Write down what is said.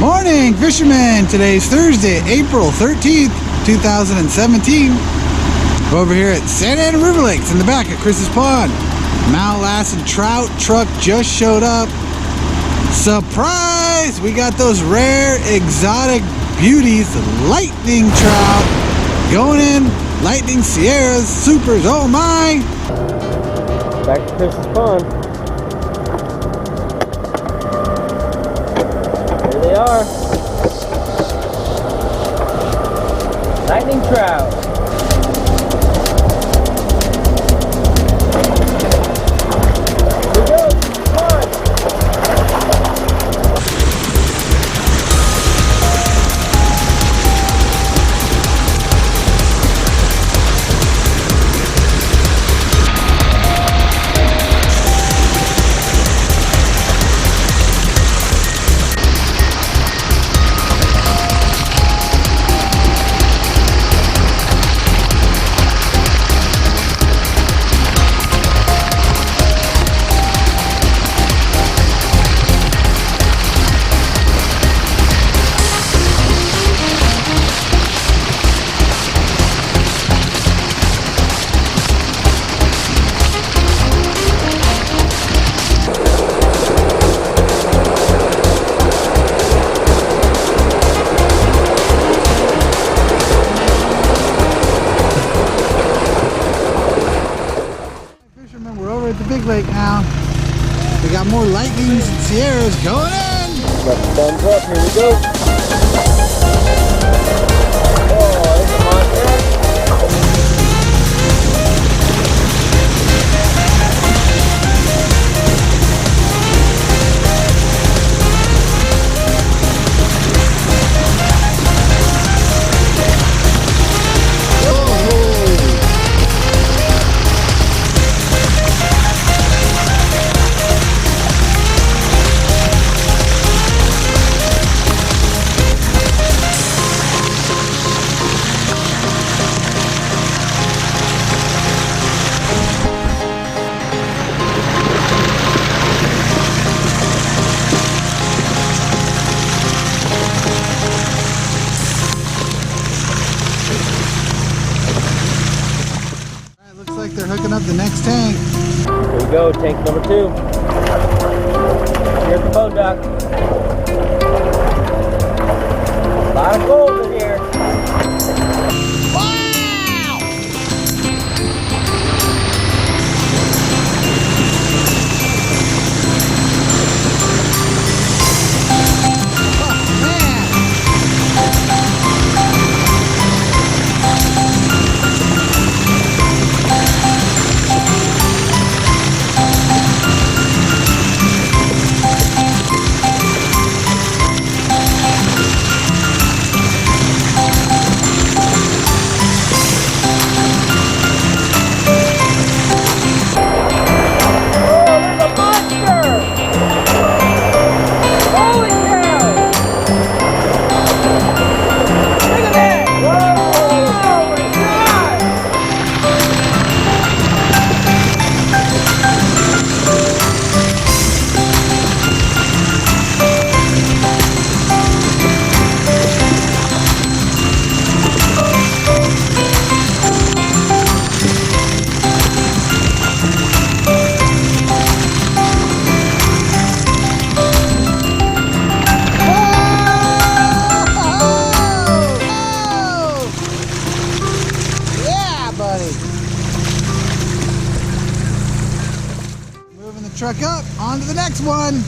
Morning, fishermen! Today's Thursday, April 13th, 2017. We're over here at Sanan and Riverlink in the back of Chris's Pond. Mount Lassen trout truck just showed up. Surprise! We got those rare, exotic beauties, lightning trout, going in. Lightning Sierras, supers, oh my! Back to Chris's Pond. Here they are. Lightning trout. Here we go. Come on. We're over at the big lake now. We got more lightnings and Sierras going in. Got the thumbs up. Here we go. Oh, there's a monster. They're hooking up the next tank. Here we go, tank number 2. Here's the boat dock. A lot of gold in here. Moving the truck up, on to the next one.